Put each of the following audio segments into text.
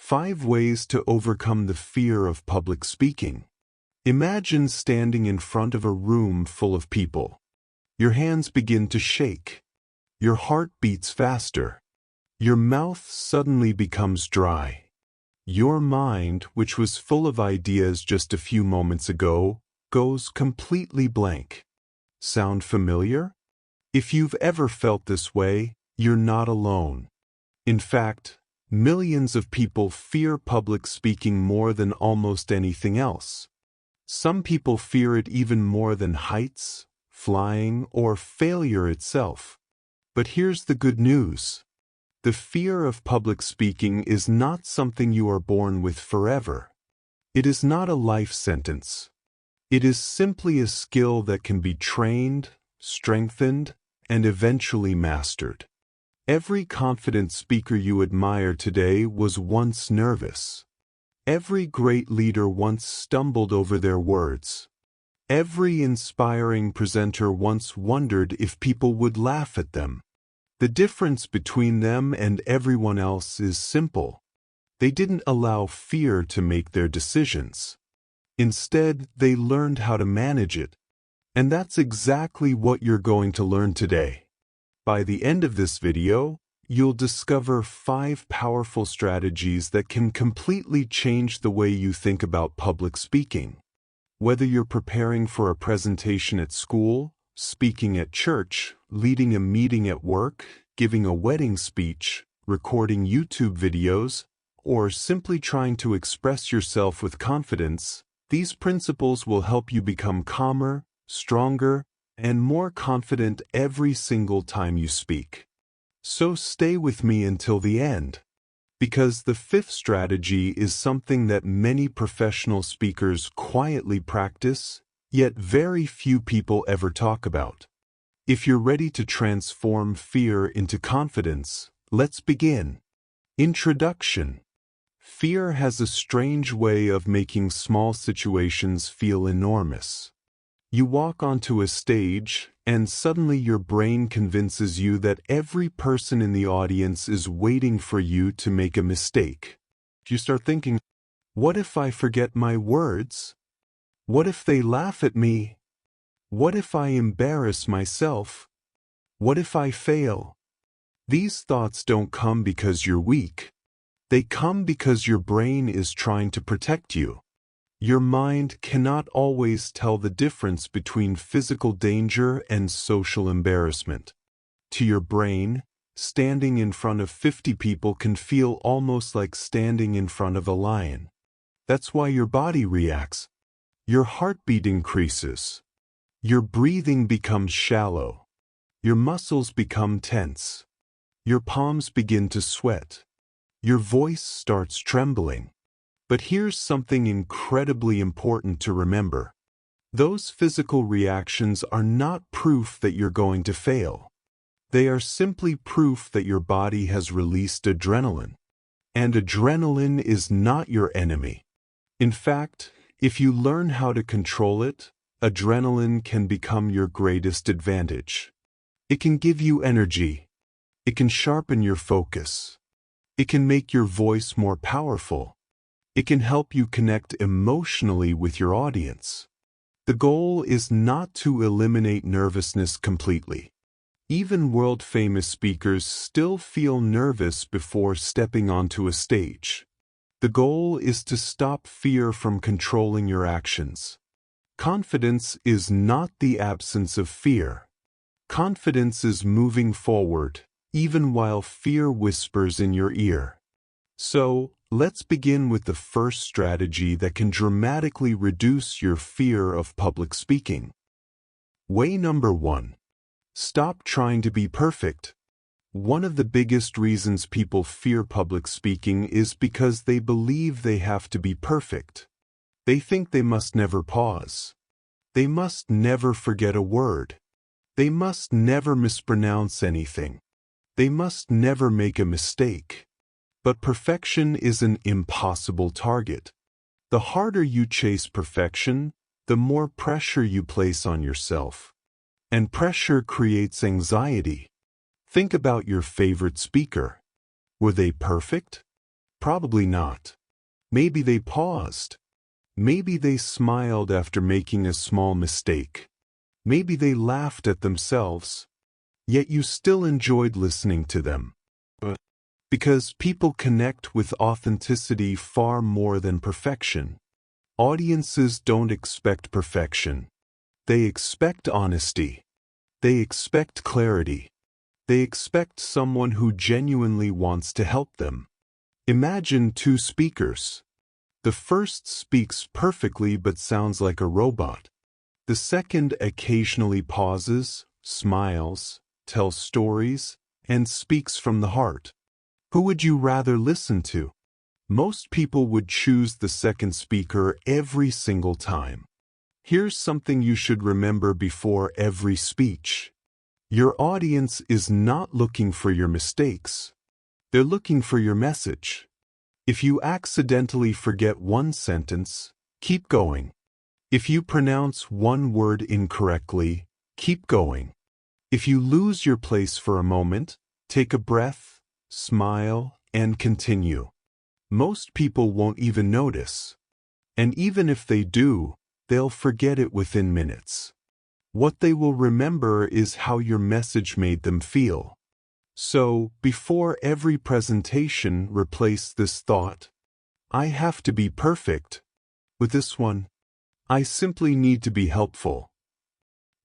5 ways to overcome the fear of public speaking. Imagine standing in front of a room full of people. Your hands begin to shake. Your heart beats faster. Your mouth suddenly becomes dry. Your mind, which was full of ideas just a few moments ago, goes completely blank. Sound familiar? If you've ever felt this way, you're not alone. In fact, millions of people fear public speaking more than almost anything else. Some people fear it even more than heights, flying, or failure itself. But here's the good news. The fear of public speaking is not something you are born with forever. It is not a life sentence. It is simply a skill that can be trained, strengthened, and eventually mastered. Every confident speaker you admire today was once nervous. Every great leader once stumbled over their words. Every inspiring presenter once wondered if people would laugh at them. The difference between them and everyone else is simple. They didn't allow fear to make their decisions. Instead, they learned how to manage it. And that's exactly what you're going to learn today. By the end of this video, you'll discover 5 powerful strategies that can completely change the way you think about public speaking. Whether you're preparing for a presentation at school, speaking at church, leading a meeting at work, giving a wedding speech, recording YouTube videos, or simply trying to express yourself with confidence, these principles will help you become calmer, stronger, and more confident every single time you speak. So stay with me until the end, because the 5th strategy is something that many professional speakers quietly practice, yet very few people ever talk about. If you're ready to transform fear into confidence, let's begin. Introduction. Fear has a strange way of making small situations feel enormous. You walk onto a stage, and suddenly your brain convinces you that every person in the audience is waiting for you to make a mistake. You start thinking, what if I forget my words? What if they laugh at me? What if I embarrass myself? What if I fail? These thoughts don't come because you're weak. They come because your brain is trying to protect you. Your mind cannot always tell the difference between physical danger and social embarrassment. To your brain, standing in front of 50 people can feel almost like standing in front of a lion. That's why your body reacts. Your heartbeat increases. Your breathing becomes shallow. Your muscles become tense. Your palms begin to sweat. Your voice starts trembling. But here's something incredibly important to remember. Those physical reactions are not proof that you're going to fail. They are simply proof that your body has released adrenaline. And adrenaline is not your enemy. In fact, if you learn how to control it, adrenaline can become your greatest advantage. It can give you energy. It can sharpen your focus. It can make your voice more powerful. It can help you connect emotionally with your audience. The goal is not to eliminate nervousness completely. Even world-famous speakers still feel nervous before stepping onto a stage. The goal is to stop fear from controlling your actions. Confidence is not the absence of fear. Confidence is moving forward, even while fear whispers in your ear. So, let's begin with the first strategy that can dramatically reduce your fear of public speaking. Way number 1. Stop trying to be perfect. One of the biggest reasons people fear public speaking is because they believe they have to be perfect. They think they must never pause. They must never forget a word. They must never mispronounce anything. They must never make a mistake. But perfection is an impossible target. The harder you chase perfection, the more pressure you place on yourself. And pressure creates anxiety. Think about your favorite speaker. Were they perfect? Probably not. Maybe they paused. Maybe they smiled after making a small mistake. Maybe they laughed at themselves. Yet you still enjoyed listening to them. Because people connect with authenticity far more than perfection. Audiences don't expect perfection. They expect honesty. They expect clarity. They expect someone who genuinely wants to help them. Imagine two speakers. The first speaks perfectly but sounds like a robot. The second occasionally pauses, smiles, tells stories, and speaks from the heart. Who would you rather listen to? Most people would choose the second speaker every single time. Here's something you should remember before every speech. Your audience is not looking for your mistakes. They're looking for your message. If you accidentally forget one sentence, keep going. If you pronounce one word incorrectly, keep going. If you lose your place for a moment, take a breath, smile, and continue. Most people won't even notice. And even if they do, they'll forget it within minutes. What they will remember is how your message made them feel. So, before every presentation, replace this thought. I have to be perfect. With this one, I simply need to be helpful.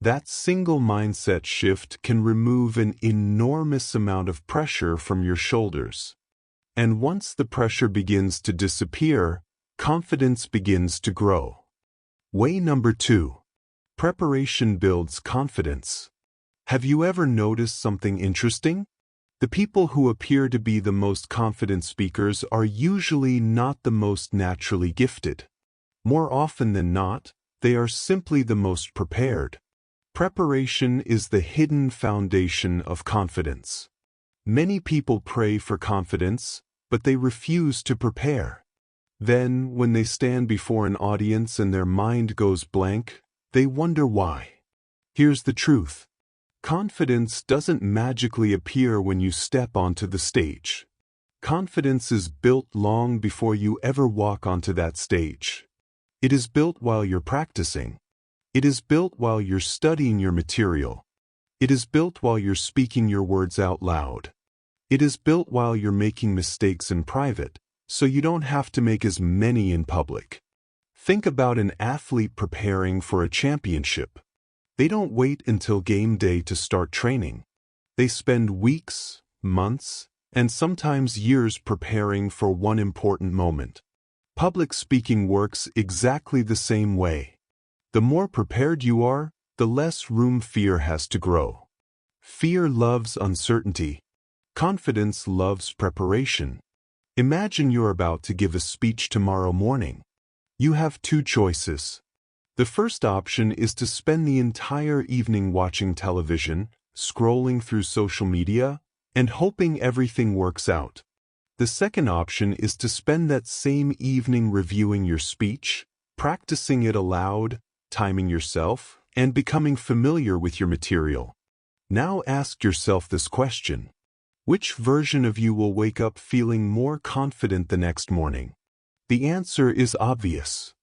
That single mindset shift can remove an enormous amount of pressure from your shoulders. And once the pressure begins to disappear, confidence begins to grow. Way number 2. Preparation builds confidence. Have you ever noticed something interesting? The people who appear to be the most confident speakers are usually not the most naturally gifted. More often than not, they are simply the most prepared. Preparation is the hidden foundation of confidence. Many people pray for confidence, but they refuse to prepare. Then, when they stand before an audience and their mind goes blank, they wonder why. Here's the truth. Confidence doesn't magically appear when you step onto the stage. Confidence is built long before you ever walk onto that stage. It is built while you're practicing. It is built while you're studying your material. It is built while you're speaking your words out loud. It is built while you're making mistakes in private, so you don't have to make as many in public. Think about an athlete preparing for a championship. They don't wait until game day to start training. They spend weeks, months, and sometimes years preparing for one important moment. Public speaking works exactly the same way. The more prepared you are, the less room fear has to grow. Fear loves uncertainty. Confidence loves preparation. Imagine you're about to give a speech tomorrow morning. You have two choices. The first option is to spend the entire evening watching television, scrolling through social media, and hoping everything works out. The second option is to spend that same evening reviewing your speech, practicing it aloud, timing yourself, and becoming familiar with your material. Now ask yourself this question. Which version of you will wake up feeling more confident the next morning? The answer is obvious.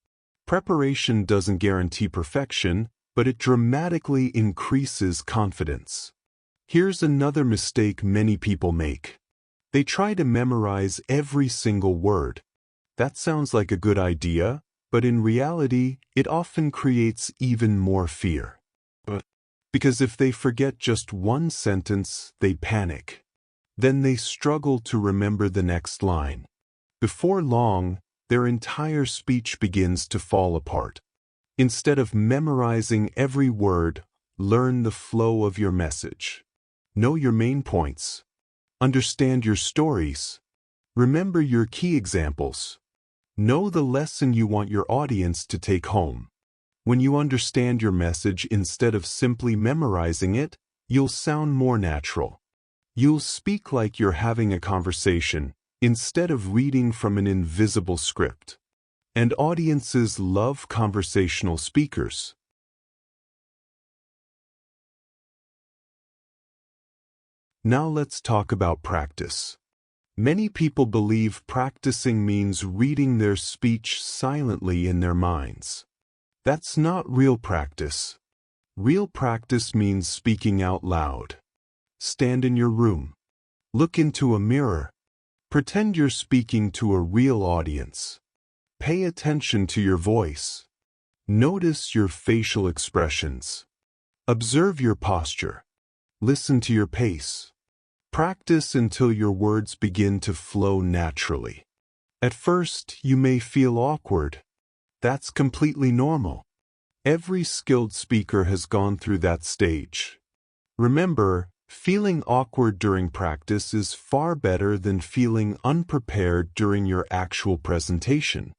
Preparation doesn't guarantee perfection, but it dramatically increases confidence. Here's another mistake many people make. They try to memorize every single word. That sounds like a good idea, but in reality, it often creates even more fear. Because if they forget just one sentence, they panic. Then they struggle to remember the next line. Before long, their entire speech begins to fall apart. Instead of memorizing every word, learn the flow of your message. Know your main points. Understand your stories. Remember your key examples. Know the lesson you want your audience to take home. When you understand your message instead of simply memorizing it, you'll sound more natural. You'll speak like you're having a conversation, instead of reading from an invisible script. And audiences love conversational speakers. Now let's talk about practice. Many people believe practicing means reading their speech silently in their minds. That's not real practice. Real practice means speaking out loud. Stand in your room. Look into a mirror. Pretend you're speaking to a real audience. Pay attention to your voice. Notice your facial expressions. Observe your posture. Listen to your pace. Practice until your words begin to flow naturally. At first, you may feel awkward. That's completely normal. Every skilled speaker has gone through that stage. Remember, feeling awkward during practice is far better than feeling unprepared during your actual presentation.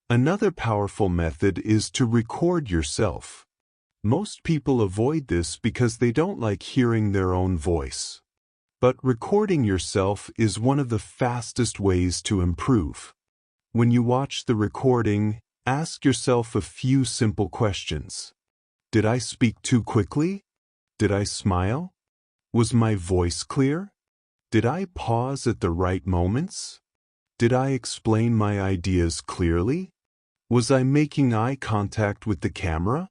Another powerful method is to record yourself. Most people avoid this because they don't like hearing their own voice. But recording yourself is one of the fastest ways to improve. When you watch the recording, ask yourself a few simple questions. Did I speak too quickly? Did I smile? Was my voice clear? Did I pause at the right moments? Did I explain my ideas clearly? Was I making eye contact with the camera?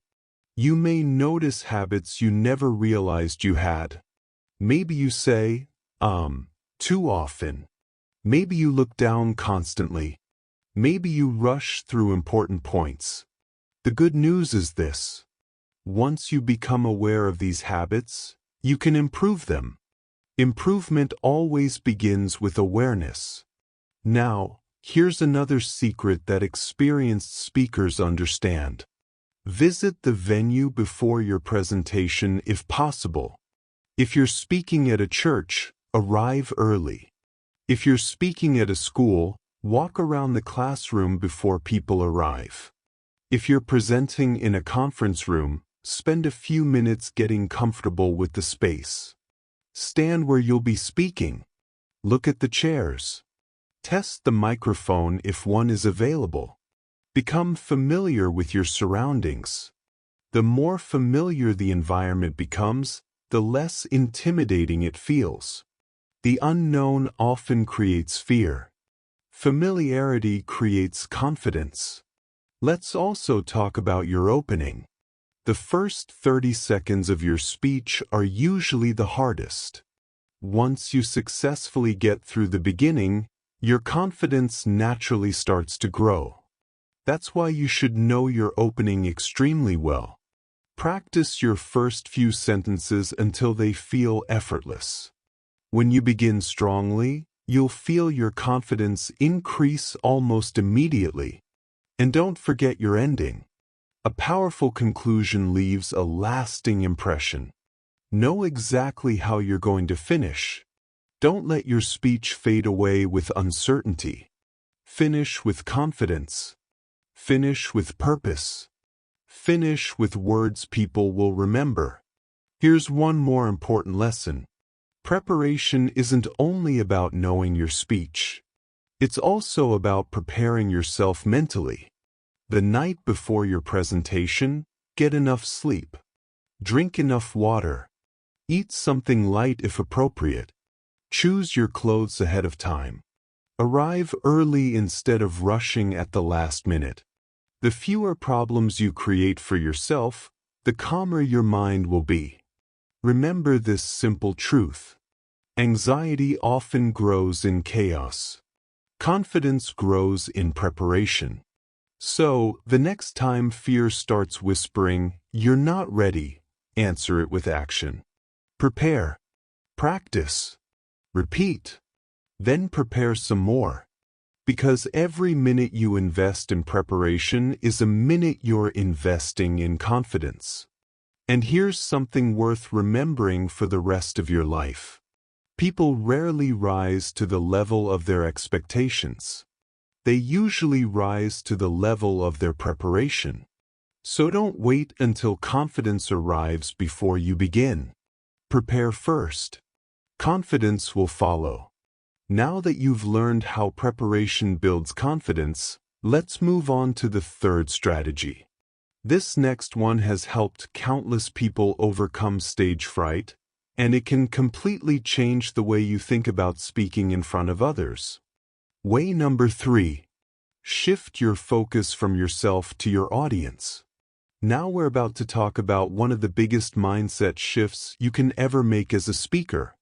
You may notice habits you never realized you had. Maybe you say, too often. Maybe you look down constantly. Maybe you rush through important points. The good news is this. Once you become aware of these habits, you can improve them. Improvement always begins with awareness. Now, here's another secret that experienced speakers understand. Visit the venue before your presentation if possible. If you're speaking at a church, arrive early. If you're speaking at a school, walk around the classroom before people arrive. If you're presenting in a conference room, spend a few minutes getting comfortable with the space. Stand where you'll be speaking. Look at the chairs. Test the microphone if one is available. Become familiar with your surroundings. The more familiar the environment becomes, the less intimidating it feels. The unknown often creates fear. Familiarity creates confidence. Let's also talk about your opening. The first 30 seconds of your speech are usually the hardest. Once you successfully get through the beginning, your confidence naturally starts to grow. That's why you should know your opening extremely well. Practice your first few sentences until they feel effortless. When you begin strongly, you'll feel your confidence increase almost immediately. And don't forget your ending. A powerful conclusion leaves a lasting impression. Know exactly how you're going to finish. Don't let your speech fade away with uncertainty. Finish with confidence. Finish with purpose. Finish with words people will remember. Here's one more important lesson. Preparation isn't only about knowing your speech. It's also about preparing yourself mentally. The night before your presentation, get enough sleep. Drink enough water. Eat something light if appropriate. Choose your clothes ahead of time. Arrive early instead of rushing at the last minute. The fewer problems you create for yourself, the calmer your mind will be. Remember this simple truth. Anxiety often grows in chaos. Confidence grows in preparation. So, the next time fear starts whispering, "You're not ready," answer it with action. Prepare. Practice. Repeat. Then prepare some more. Because every minute you invest in preparation is a minute you're investing in confidence. And here's something worth remembering for the rest of your life. People rarely rise to the level of their expectations. They usually rise to the level of their preparation. So don't wait until confidence arrives before you begin. Prepare first. Confidence will follow. Now that you've learned how preparation builds confidence, let's move on to the third strategy. This next one has helped countless people overcome stage fright. and it can completely change the way you think about speaking in front of others. Way number 3. Shift your focus from yourself to your audience. Now we're about to talk about one of the biggest mindset shifts you can ever make as a speaker.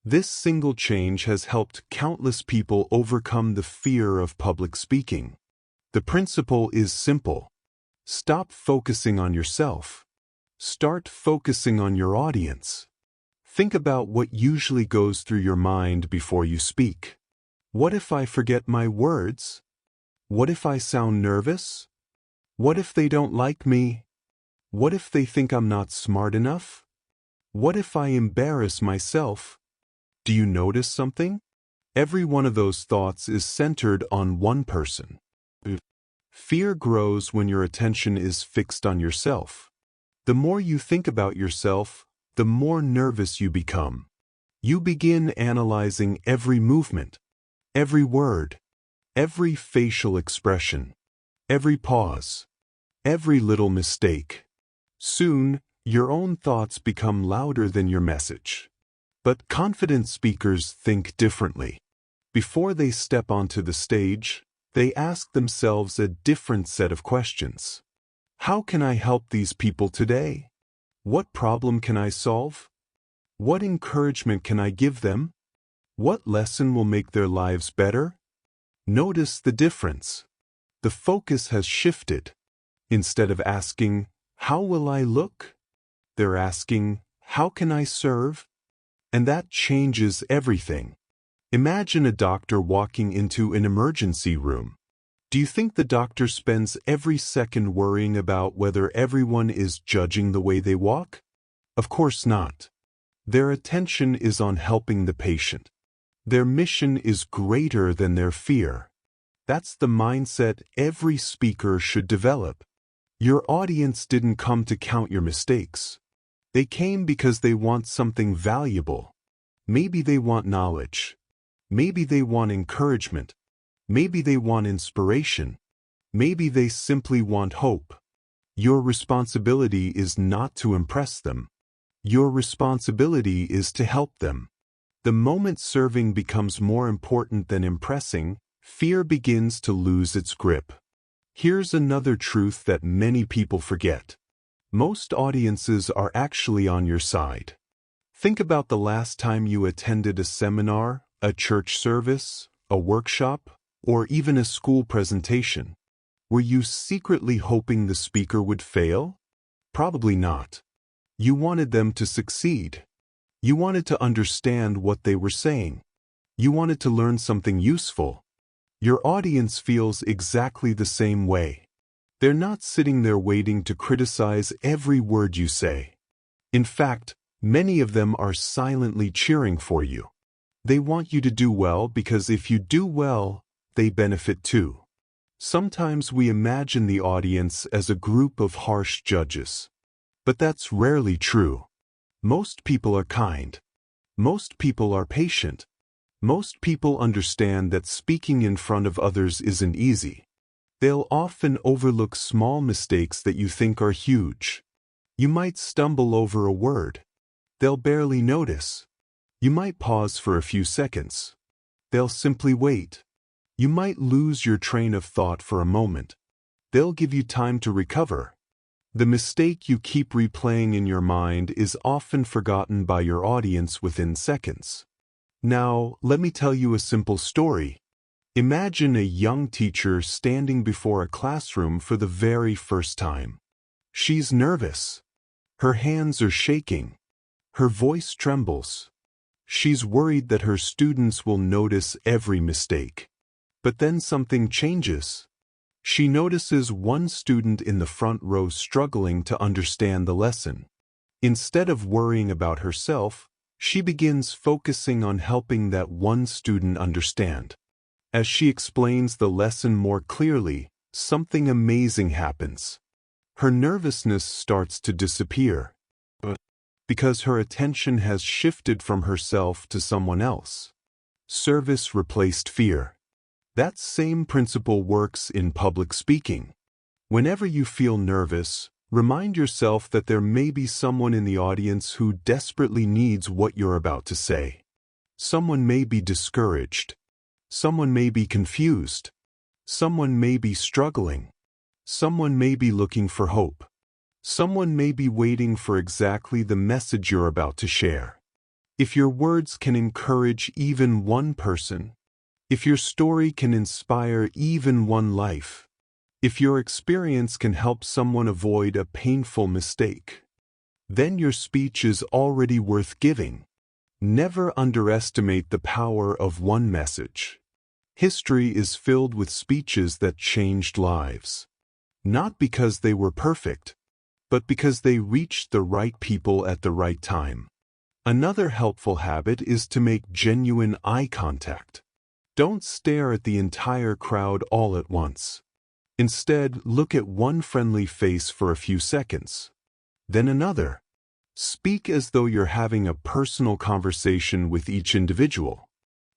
This single change has helped countless people overcome the fear of public speaking. The principle is simple. Stop focusing on yourself. Start focusing on your audience. Think about what usually goes through your mind before you speak. What if I forget my words? What if I sound nervous? What if they don't like me? What if they think I'm not smart enough? What if I embarrass myself? Do you notice something? Every one of those thoughts is centered on one person. Fear grows when your attention is fixed on yourself. The more you think about yourself, the more nervous you become. You begin analyzing every movement, every word, every facial expression, every pause, every little mistake. Soon, your own thoughts become louder than your message. But confident speakers think differently. Before they step onto the stage, they ask themselves a different set of questions. How can I help these people today? What problem can I solve? What encouragement can I give them? What lesson will make their lives better? Notice the difference. The focus has shifted. Instead of asking, how will I look? They're asking, how can I serve? And that changes everything. Imagine a doctor walking into an emergency room. Do you think the doctor spends every second worrying about whether everyone is judging the way they walk? Of course not. Their attention is on helping the patient. Their mission is greater than their fear. That's the mindset every speaker should develop. Your audience didn't come to count your mistakes. They came because they want something valuable. Maybe they want knowledge. Maybe they want encouragement. Maybe they want inspiration. Maybe they simply want hope. Your responsibility is not to impress them. Your responsibility is to help them. The moment serving becomes more important than impressing, fear begins to lose its grip. Here's another truth that many people forget. Most audiences are actually on your side. Think about the last time you attended a seminar, a church service, a workshop, or even a school presentation. Were you secretly hoping the speaker would fail? Probably not. You wanted them to succeed. You wanted to understand what they were saying. You wanted to learn something useful. Your audience feels exactly the same way. They're not sitting there waiting to criticize every word you say. In fact, many of them are silently cheering for you. They want you to do well because if you do well, they benefit too. Sometimes we imagine the audience as a group of harsh judges. But that's rarely true. Most people are kind. Most people are patient. Most people understand that speaking in front of others isn't easy. They'll often overlook small mistakes that you think are huge. You might stumble over a word. They'll barely notice. You might pause for a few seconds. They'll simply wait. You might lose your train of thought for a moment. They'll give you time to recover. The mistake you keep replaying in your mind is often forgotten by your audience within seconds. Now, let me tell you a simple story. Imagine a young teacher standing before a classroom for the very first time. She's nervous. Her hands are shaking. Her voice trembles. She's worried that her students will notice every mistake. But then something changes. She notices one student in the front row struggling to understand the lesson. Instead of worrying about herself, she begins focusing on helping that one student understand. As she explains the lesson more clearly, something amazing happens. Her nervousness starts to disappear. Because her attention has shifted from herself to someone else. Service replaced fear. That same principle works in public speaking. Whenever you feel nervous, Remind yourself that there may be someone in the audience who desperately needs what you're about to say. Someone may be discouraged. Someone may be confused. Someone may be struggling. Someone may be looking for hope. Someone may be waiting for exactly the message you're about to share. If your words can encourage even one person, if your story can inspire even one life, if your experience can help someone avoid a painful mistake, then your speech is already worth giving. Never underestimate the power of one message. History is filled with speeches that changed lives. Not because they were perfect, but because they reached the right people at the right time. Another helpful habit is to make genuine eye contact. Don't stare at the entire crowd all at once. Instead, look at one friendly face for a few seconds. Then another. Speak as though you're having a personal conversation with each individual.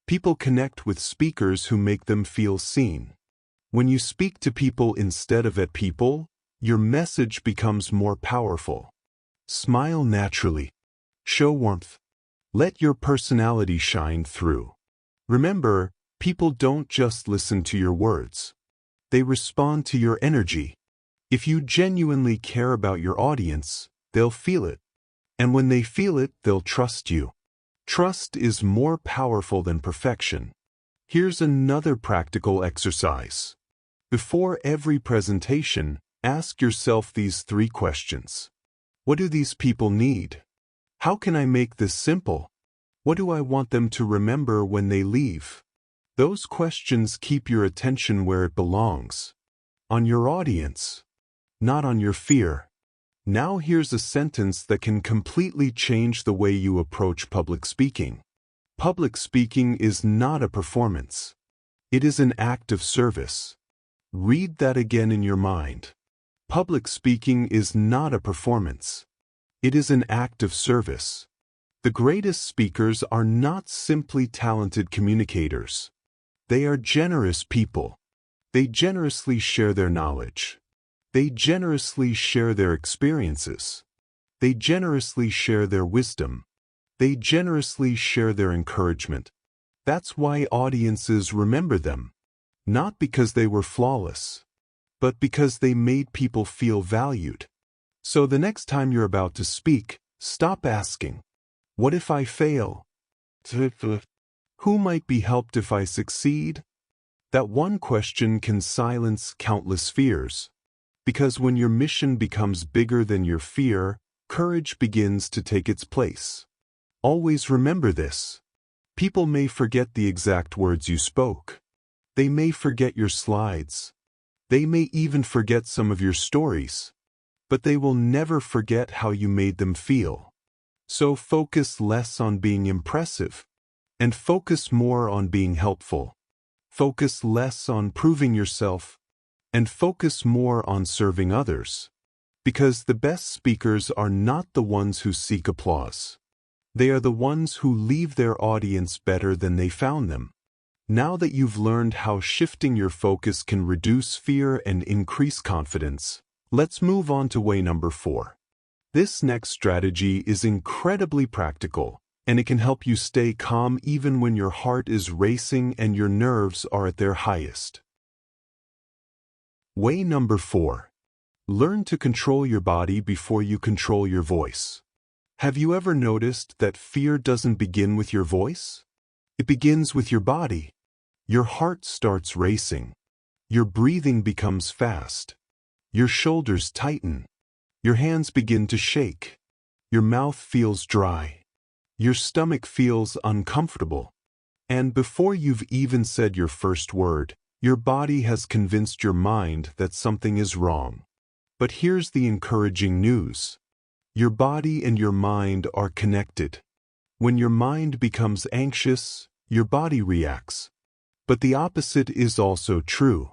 People connect with speakers who make them feel seen. When you speak to people instead of at people, your message becomes more powerful. Smile naturally. Show warmth. Let your personality shine through. Remember, people don't just listen to your words. They respond to your energy. If you genuinely care about your audience, they'll feel it. And when they feel it, they'll trust you. Trust is more powerful than perfection. Here's another practical exercise. Before every presentation, ask yourself these 3 questions. What do these people need? How can I make this simple? What do I want them to remember when they leave? Those questions keep your attention where it belongs. On your audience, not on your fear. Now here's a sentence that can completely change the way you approach public speaking. Public speaking is not a performance. It is an act of service. Read that again in your mind. Public speaking is not a performance. It is an act of service. The greatest speakers are not simply talented communicators. They are generous people. They generously share their knowledge. They generously share their experiences. They generously share their wisdom. They generously share their encouragement. That's why audiences remember them. Not because they were flawless, but because they made people feel valued. So the next time you're about to speak, stop asking, "What if I fail?" "Who might be helped if I succeed?" That one question can silence countless fears. Because when your mission becomes bigger than your fear, courage begins to take its place. Always remember this. People may forget the exact words you spoke. They may forget your slides. They may even forget some of your stories. But they will never forget how you made them feel. So focus less on being impressive, and focus more on being helpful. Focus less on proving yourself, and focus more on serving others. Because the best speakers are not the ones who seek applause. They are the ones who leave their audience better than they found them. Now that you've learned how shifting your focus can reduce fear and increase confidence, let's move on to way number 4. This next strategy is incredibly practical, and it can help you stay calm even when your heart is racing and your nerves are at their highest. Way number 4. Learn to control your body before you control your voice. Have you ever noticed that fear doesn't begin with your voice? It begins with your body. Your heart starts racing. Your breathing becomes fast. Your shoulders tighten. Your hands begin to shake. Your mouth feels dry. Your stomach feels uncomfortable. And before you've even said your first word, your body has convinced your mind that something is wrong. But here's the encouraging news. Your body and your mind are connected. When your mind becomes anxious, your body reacts. But the opposite is also true.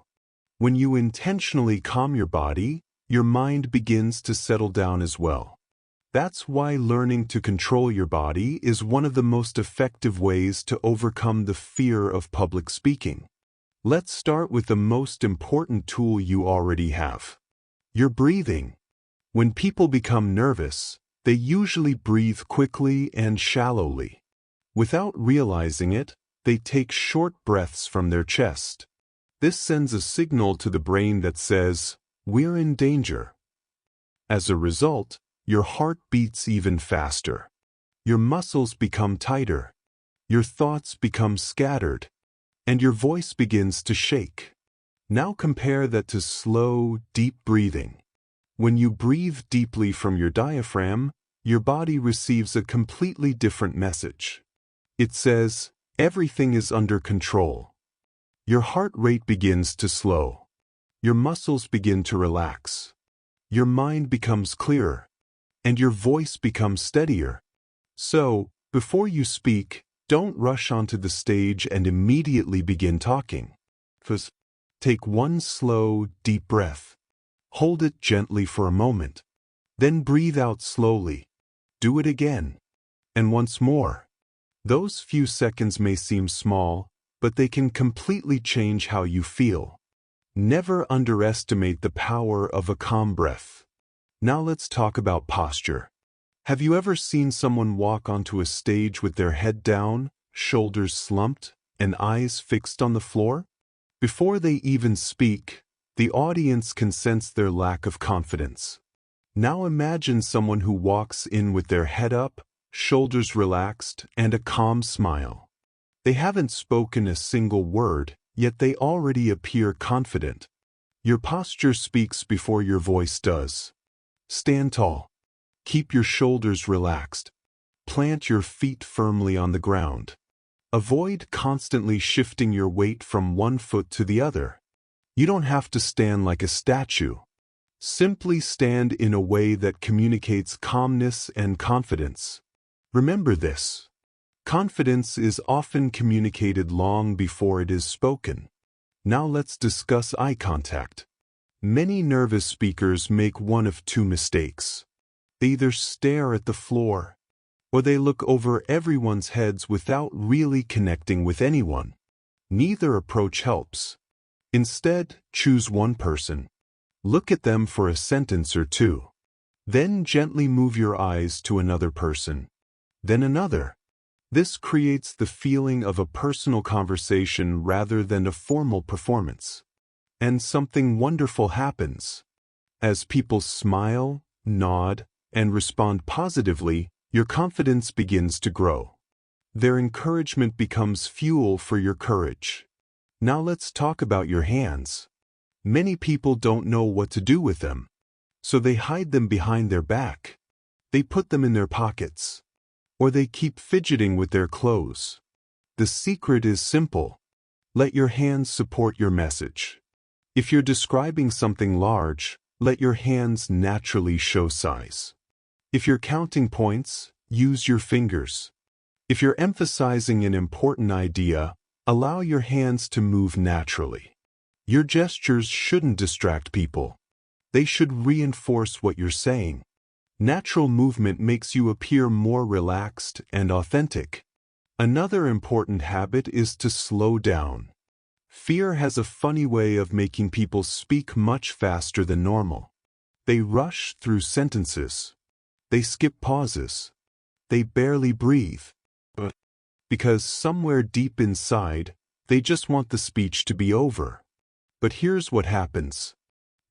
When you intentionally calm your body, your mind begins to settle down as well. That's why learning to control your body is one of the most effective ways to overcome the fear of public speaking. Let's start with the most important tool you already have. Your breathing. When people become nervous, they usually breathe quickly and shallowly. Without realizing it, they take short breaths from their chest. This sends a signal to the brain that says, "We're in danger." As a result, your heart beats even faster. Your muscles become tighter. Your thoughts become scattered. And your voice begins to shake. Now compare that to slow, deep breathing. When you breathe deeply from your diaphragm, your body receives a completely different message. It says, "Everything is under control." Your heart rate begins to slow. Your muscles begin to relax. Your mind becomes clearer. And your voice becomes steadier. So, before you speak, don't rush onto the stage and immediately begin talking. First, take one slow, deep breath. Hold it gently for a moment. Then breathe out slowly. Do it again. And once more. Those few seconds may seem small, but they can completely change how you feel. Never underestimate the power of a calm breath. Now let's talk about posture. Have you ever seen someone walk onto a stage with their head down, shoulders slumped, and eyes fixed on the floor? Before they even speak, the audience can sense their lack of confidence. Now imagine someone who walks in with their head up, shoulders relaxed, and a calm smile. They haven't spoken a single word, yet they already appear confident. Your posture speaks before your voice does. Stand tall. Keep your shoulders relaxed. Plant your feet firmly on the ground. Avoid constantly shifting your weight from one foot to the other. You don't have to stand like a statue. Simply stand in a way that communicates calmness and confidence. Remember this. Confidence is often communicated long before it is spoken. Now let's discuss eye contact. Many nervous speakers make one of two mistakes. They either stare at the floor, or they look over everyone's heads without really connecting with anyone. Neither approach helps. Instead, choose one person. Look at them for a sentence or two. Then gently move your eyes to another person. Then another. This creates the feeling of a personal conversation rather than a formal performance. And something wonderful happens. As people smile, nod, and respond positively, your confidence begins to grow. Their encouragement becomes fuel for your courage. Now let's talk about your hands. Many people don't know what to do with them, so they hide them behind their back. They put them in their pockets, or they keep fidgeting with their clothes. The secret is simple. Let your hands support your message. If you're describing something large, let your hands naturally show size. If you're counting points, use your fingers. If you're emphasizing an important idea, allow your hands to move naturally. Your gestures shouldn't distract people. They should reinforce what you're saying. Natural movement makes you appear more relaxed and authentic. Another important habit is to slow down. Fear has a funny way of making people speak much faster than normal. They rush through sentences. They skip pauses. They barely breathe. Because somewhere deep inside, they just want the speech to be over. But here's what happens.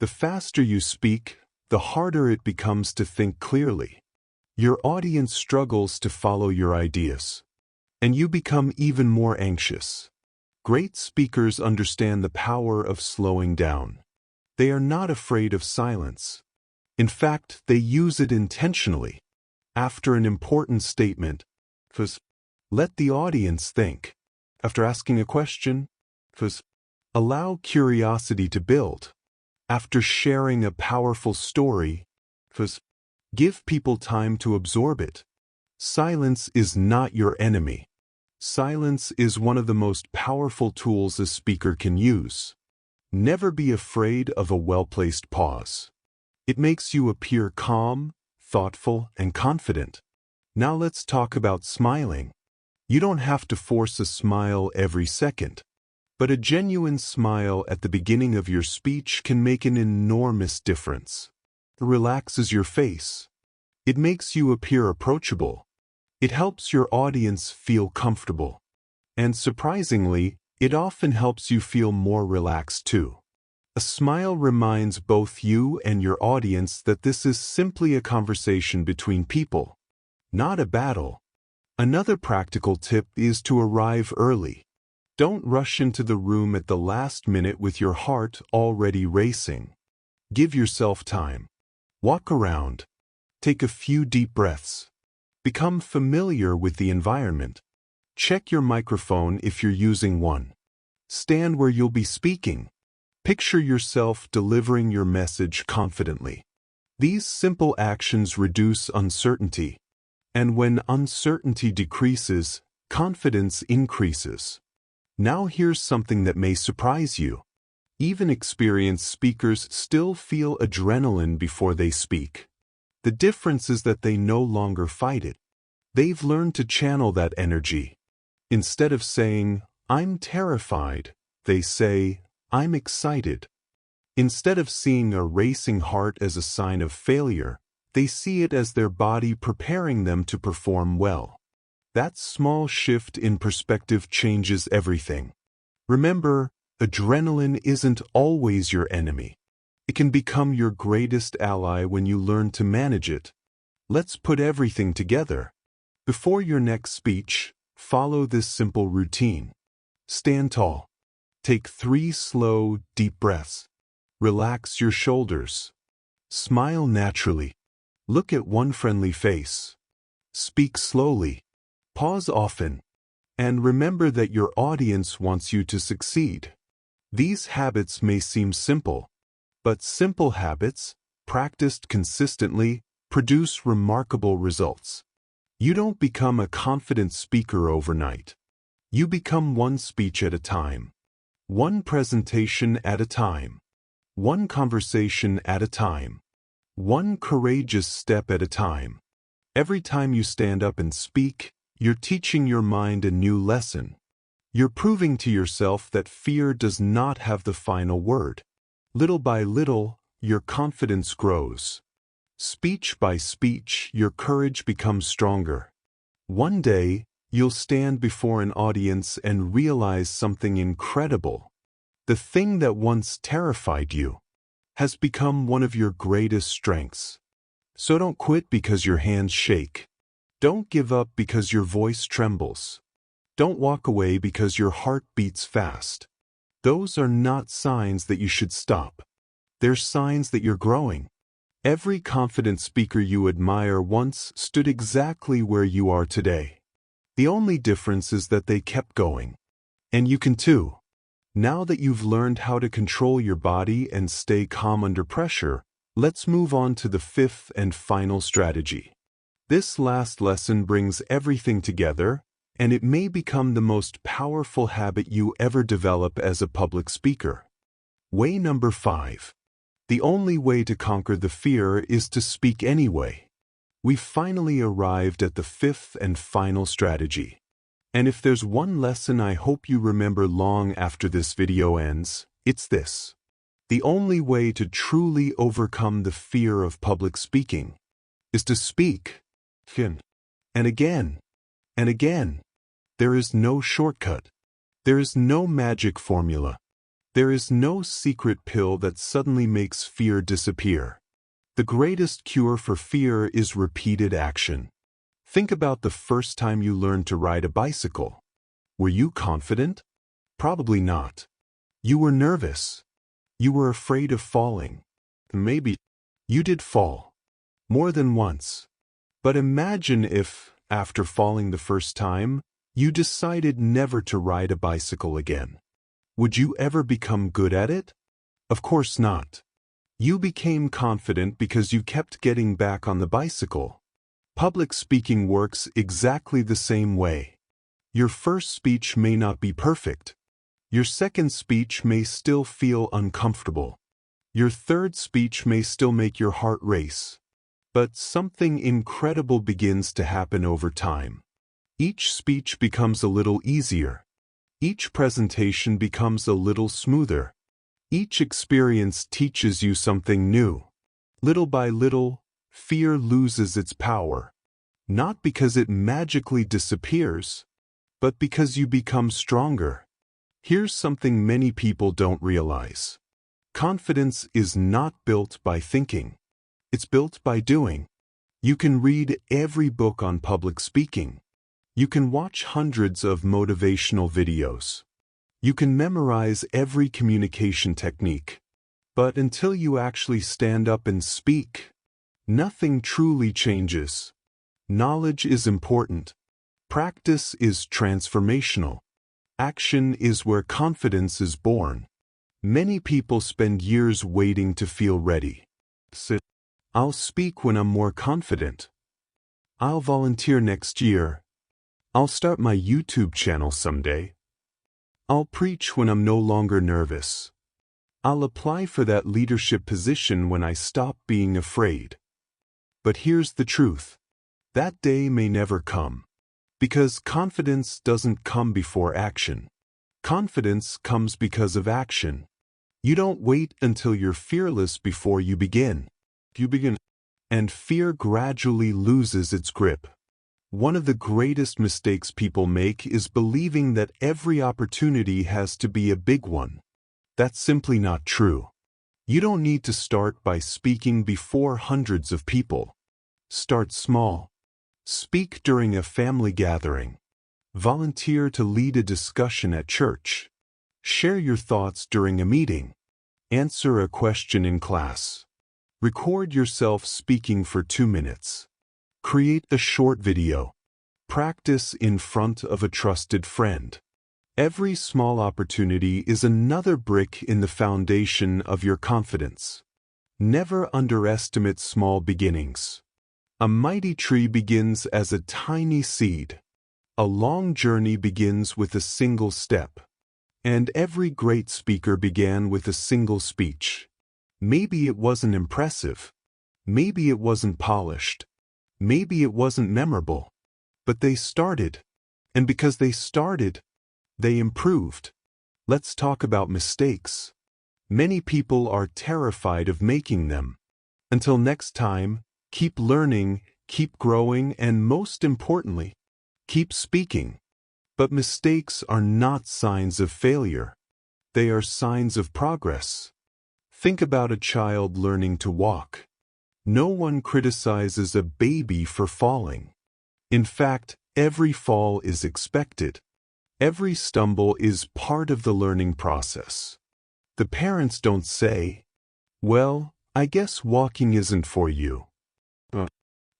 The faster you speak, the harder it becomes to think clearly. Your audience struggles to follow your ideas. And you become even more anxious. Great speakers understand the power of slowing down. They are not afraid of silence. In fact, they use it intentionally. After an important statement, let the audience think. After asking a question, allow curiosity to build. After sharing a powerful story, give people time to absorb it. Silence is not your enemy. Silence is one of the most powerful tools a speaker can use. Never be afraid of a well-placed pause. It makes you appear calm, thoughtful, and confident. Now let's talk about smiling. You don't have to force a smile every second. But a genuine smile at the beginning of your speech can make an enormous difference. relaxes your face. It makes you appear approachable. It helps your audience feel comfortable. And surprisingly, it often helps you feel more relaxed too. A smile reminds both you and your audience that this is simply a conversation between people, not a battle. Another practical tip is to arrive early. Don't rush into the room at the last minute with your heart already racing. Give yourself time. Walk around. Take a few deep breaths. Become familiar with the environment. Check your microphone if you're using one. Stand where you'll be speaking. Picture yourself delivering your message confidently. These simple actions reduce uncertainty. And when uncertainty decreases, confidence increases. Now here's something that may surprise you. Even experienced speakers still feel adrenaline before they speak. The difference is that they no longer fight it. They've learned to channel that energy. Instead of saying, "I'm terrified," they say, "I'm excited." Instead of seeing a racing heart as a sign of failure, they see it as their body preparing them to perform well. That small shift in perspective changes everything. Remember, adrenaline isn't always your enemy. It can become your greatest ally when you learn to manage it. Let's put everything together. Before your next speech, follow this simple routine. Stand tall. Take 3 slow, deep breaths. Relax your shoulders. Smile naturally. Look at one friendly face. Speak slowly. Pause often. And remember that your audience wants you to succeed. These habits may seem simple, but simple habits, practiced consistently, produce remarkable results. You don't become a confident speaker overnight. You become one speech at a time. One presentation at a time. One conversation at a time. One courageous step at a time. Every time you stand up and speak, you're teaching your mind a new lesson. You're proving to yourself that fear does not have the final word. Little by little, your confidence grows. Speech by speech, your courage becomes stronger. One day, you'll stand before an audience and realize something incredible. The thing that once terrified you has become one of your greatest strengths. So don't quit because your hands shake. Don't give up because your voice trembles. Don't walk away because your heart beats fast. Those are not signs that you should stop. They're signs that you're growing. Every confident speaker you admire once stood exactly where you are today. The only difference is that they kept going. And you can too. Now that you've learned how to control your body and stay calm under pressure, let's move on to the 5th and final strategy. This last lesson brings everything together, and it may become the most powerful habit you ever develop as a public speaker. Way number 5. The only way to conquer the fear is to speak anyway. We've finally arrived at the 5th and final strategy. And if there's one lesson I hope you remember long after this video ends, it's this. The only way to truly overcome the fear of public speaking is to speak again and again and again. There is no shortcut. There is no magic formula. There is no secret pill that suddenly makes fear disappear. The greatest cure for fear is repeated action. Think about the first time you learned to ride a bicycle. Were you confident? Probably not. You were nervous. You were afraid of falling. Maybe you did fall. More than once. But imagine if, after falling the first time, you decided never to ride a bicycle again. Would you ever become good at it? Of course not. You became confident because you kept getting back on the bicycle. Public speaking works exactly the same way. Your first speech may not be perfect. Your second speech may still feel uncomfortable. Your third speech may still make your heart race. But something incredible begins to happen over time. Each speech becomes a little easier. Each presentation becomes a little smoother. Each experience teaches you something new. Little by little, fear loses its power. Not because it magically disappears, but because you become stronger. Here's something many people don't realize. Confidence is not built by thinking. It's built by doing. You can read every book on public speaking. You can watch hundreds of motivational videos. You can memorize every communication technique. But until you actually stand up and speak, nothing truly changes. Knowledge is important. Practice is transformational. Action is where confidence is born. Many people spend years waiting to feel ready. I'll speak when I'm more confident. I'll volunteer next year. I'll start my YouTube channel someday. I'll preach when I'm no longer nervous. I'll apply for that leadership position when I stop being afraid. But here's the truth. That day may never come. Because confidence doesn't come before action. Confidence comes because of action. You don't wait until you're fearless before you begin. You begin, and fear gradually loses its grip. One of the greatest mistakes people make is believing that every opportunity has to be a big one. That's simply not true. You don't need to start by speaking before hundreds of people. Start small. Speak during a family gathering. Volunteer to lead a discussion at church. Share your thoughts during a meeting. Answer a question in class. Record yourself speaking for 2 minutes. Create a short video. Practice in front of a trusted friend. Every small opportunity is another brick in the foundation of your confidence. Never underestimate small beginnings. A mighty tree begins as a tiny seed. A long journey begins with a single step. And every great speaker began with a single speech. Maybe it wasn't impressive. Maybe it wasn't polished. Maybe it wasn't memorable. But they started. And because they started, they improved. Let's talk about mistakes. Many people are terrified of making them. Until next time, keep learning, keep growing, and most importantly, keep speaking. But mistakes are not signs of failure. They are signs of progress. Think about a child learning to walk. No one criticizes a baby for falling. In fact, every fall is expected. Every stumble is part of the learning process. The parents don't say, "Well, I guess walking isn't for you."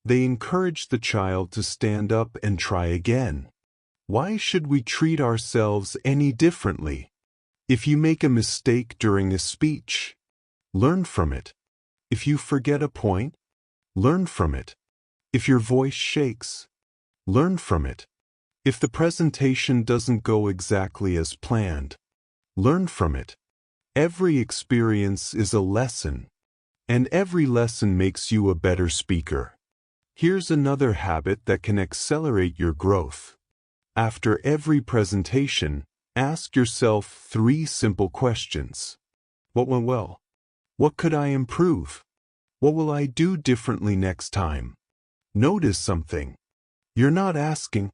They encourage the child to stand up and try again. Why should we treat ourselves any differently? If you make a mistake during a speech, learn from it. If you forget a point, learn from it. If your voice shakes, learn from it. If the presentation doesn't go exactly as planned, learn from it. Every experience is a lesson, and every lesson makes you a better speaker. Here's another habit that can accelerate your growth. After every presentation, ask yourself 3 simple questions. What went well? What could I improve? What will I do differently next time? Notice something. You're not asking,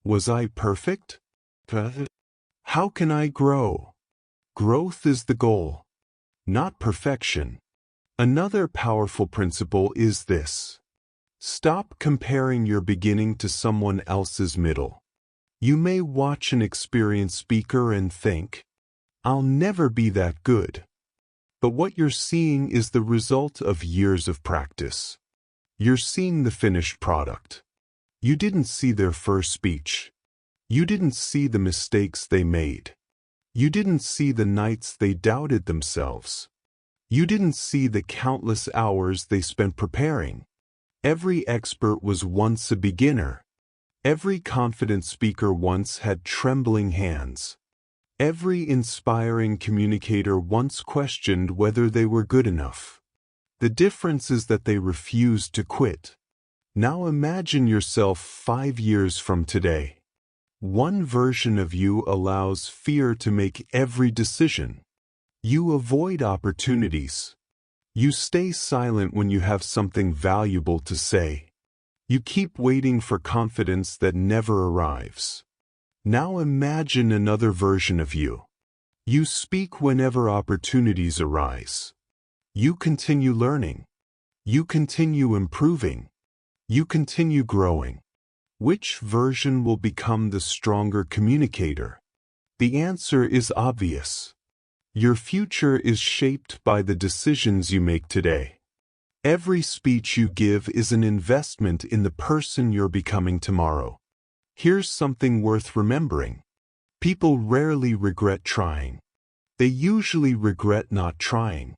"Was I perfect?" How can I grow? Growth is the goal, not perfection. Another powerful principle is this. Stop comparing your beginning to someone else's middle. You may watch an experienced speaker and think, "I'll never be that good." But what you're seeing is the result of years of practice. You're seeing the finished product. You didn't see their first speech. You didn't see the mistakes they made. You didn't see the nights they doubted themselves. You didn't see the countless hours they spent preparing. Every expert was once a beginner. Every confident speaker once had trembling hands. Every inspiring communicator once questioned whether they were good enough. The difference is that they refused to quit. Now imagine yourself 5 years from today. One version of you allows fear to make every decision. You avoid opportunities. You stay silent when you have something valuable to say. You keep waiting for confidence that never arrives. Now imagine another version of you. You speak whenever opportunities arise. You continue learning. You continue improving. You continue growing. Which version will become the stronger communicator? The answer is obvious. Your future is shaped by the decisions you make today. Every speech you give is an investment in the person you're becoming tomorrow. Here's something worth remembering. People rarely regret trying. They usually regret not trying.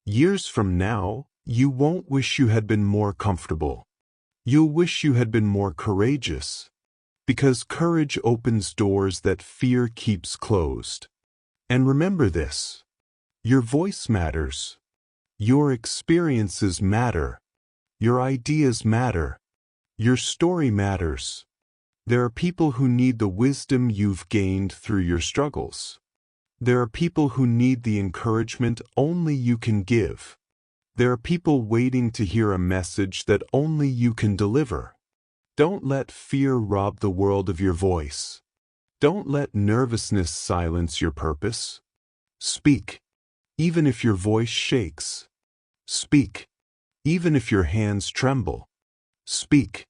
Years from now, you won't wish you had been more comfortable. You'll wish you had been more courageous. Because courage opens doors that fear keeps closed. And remember this. Your voice matters. Your experiences matter. Your ideas matter. Your story matters. There are people who need the wisdom you've gained through your struggles. There are people who need the encouragement only you can give. There are people waiting to hear a message that only you can deliver. Don't let fear rob the world of your voice. Don't let nervousness silence your purpose. Speak, even if your voice shakes. Speak, even if your hands tremble. Speak,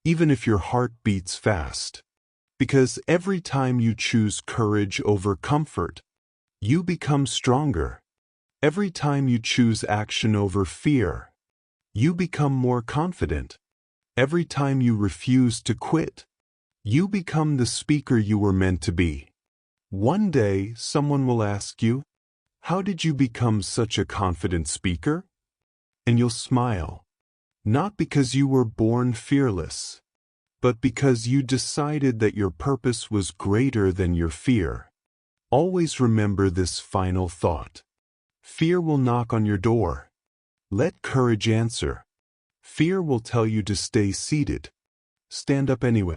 even if your heart beats fast. Because every time you choose courage over comfort, you become stronger. Every time you choose action over fear, you become more confident. Every time you refuse to quit, you become the speaker you were meant to be. One day, someone will ask you, "How did you become such a confident speaker?" And you'll smile. Not because you were born fearless, but because you decided that your purpose was greater than your fear. Always remember this final thought. Fear will knock on your door. Let courage answer. Fear will tell you to stay seated. Stand up anyway.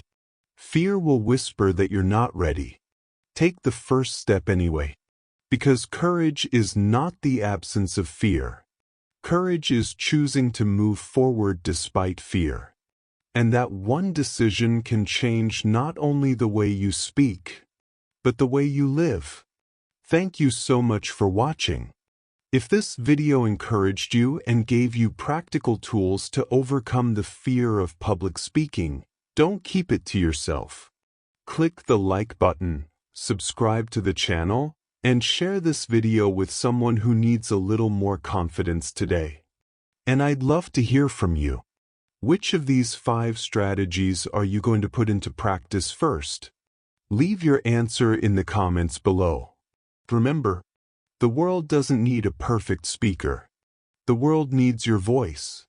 Fear will whisper that you're not ready. Take the first step anyway. Because courage is not the absence of fear. Courage is choosing to move forward despite fear. And that one decision can change not only the way you speak, but the way you live. Thank you so much for watching. If this video encouraged you and gave you practical tools to overcome the fear of public speaking, don't keep it to yourself. Click the like button, subscribe to the channel, and share this video with someone who needs a little more confidence today. And I'd love to hear from you. Which of these 5 strategies are you going to put into practice first? Leave your answer in the comments below. Remember, the world doesn't need a perfect speaker. The world needs your voice.